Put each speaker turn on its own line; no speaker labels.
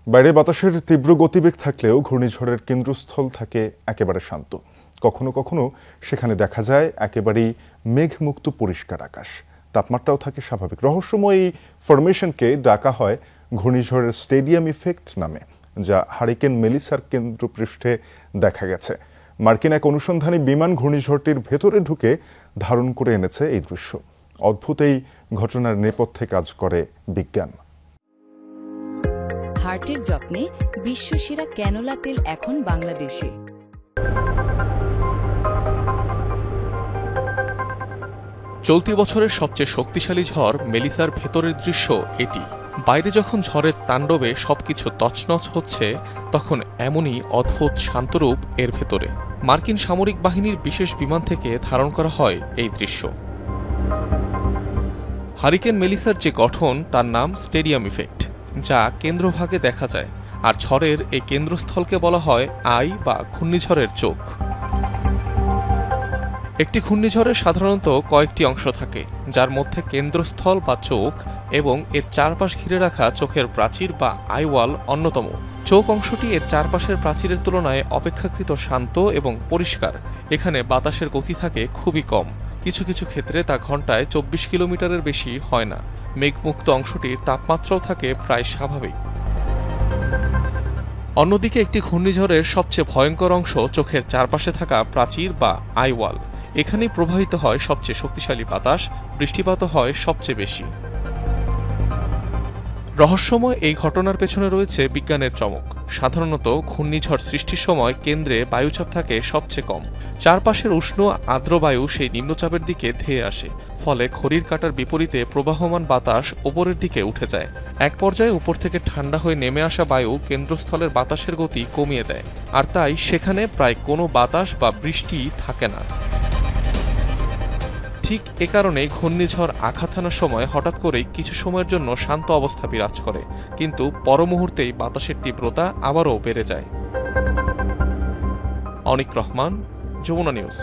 বাইরে বাতাসের তীব্র গতিবেগ থাকলেও ঘূর্ণিঝড়ের কেন্দ্রস্থল থাকে একেবারে শান্ত। কখনো কখনো সেখানে দেখা যায় একেবারেই মেঘমুক্ত পরিষ্কার আকাশ, তাপমাত্রাও থাকে স্বাভাবিক। রহস্যময় এই ফরমেশনকে ডাকা হয় ঘূর্ণিঝড়ের স্টেডিয়াম ইফেক্ট নামে, যা হারিকেন মেলিসার কেন্দ্রপৃষ্ঠে দেখা গেছে। মার্কিন এক অনুসন্ধানী বিমান ঘূর্ণিঝড়টির ভেতরে ঢুকে ধারণ করে এনেছে এই দৃশ্য। অদ্ভুত এই ঘটনার নেপথ্যে কাজ করে বিজ্ঞান।
হার্টের যত্নে বিশ্বসেরা ক্যানোলা তেল এখন বাংলাদেশে।
চলতি বছরের সবচেয়ে শক্তিশালী ঝড় মেলিসার ভেতরের দৃশ্য এটি। বাইরে যখন ঝড়ের তাণ্ডবে সবকিছু তছনছ হচ্ছে, তখন এমনই অদ্ভুত শান্তরূপ এর ভেতরে। মার্কিন সামরিক বাহিনীর বিশেষ বিমান থেকে ধারণ করা হয় এই দৃশ্য। হারিকেন মেলিসার যে গঠন, তার নাম স্টেডিয়াম ইফেক্ট, যা কেন্দ্রভাগে দেখা যায়। আর ঝড়ের এই কেন্দ্রস্থলকে বলা হয় আই বা ঘূর্ণিঝড়ের চোখ। একটি ঘূর্ণিঝড়ের সাধারণত কয়েকটি অংশ থাকে, যার মধ্যে কেন্দ্রস্থল বা চোখ এবং এর চারপাশ ঘিরে রাখা চোখের প্রাচীর বা আইওয়াল অন্যতম। চোখ অংশটি এর চারপাশের প্রাচীরের তুলনায় অপেক্ষাকৃত শান্ত এবং পরিষ্কার। এখানে বাতাসের গতি থাকে খুবই কম, কিছু কিছু ক্ষেত্রে তা ঘন্টায় 24 কিলোমিটারের বেশি হয় না। মেঘমুক্ত অংশটির তাপমাত্রাও থাকে প্রায় স্বাভাবিক। অন্যদিকে একটি ঘূর্ণিঝড়ের সবচেয়ে ভয়ঙ্কর অংশ চোখের চারপাশে থাকা প্রাচীর বা আইওয়াল। এখানেই প্রবাহিত হয় সবচেয়ে শক্তিশালী বাতাস, বৃষ্টিপাতও হয় সবচেয়ে বেশি। রহস্যময় এই ঘটনার পেছনে রয়েছে বিজ্ঞানের চমক। সাধারণত ঘূর্ণিঝড় সৃষ্টির সময় কেন্দ্রে বায়ুচাপ থাকে সবচেয়ে কম। চারপাশের উষ্ণ আর্দ্র বায়ু সেই নিম্নচাপের দিকে ধেয়ে আসে, ফলে ঘড়ির কাঁটার বিপরীতে প্রবাহমান বাতাস ওপরের দিকে উঠে যায়। এক পর্যায়ে উপর থেকে ঠান্ডা হয়ে নেমে আসা বায়ু কেন্দ্রস্থলের বাতাসের গতি কমিয়ে দেয়, আর তাই সেখানে প্রায় কোনো বাতাস বা বৃষ্টি থাকে না। ঠিক এ কারণেই ঘূর্ণিঝড় আঘাত হানার সময় হঠাৎ করেই কিছু সময়ের জন্য শান্ত অবস্থা বিরাজ করে, কিন্তু পর মুহূর্তেই বাতাসের তীব্রতা আবারও বেড়ে যায়। অনিক রহমান, যমুনা নিউজ।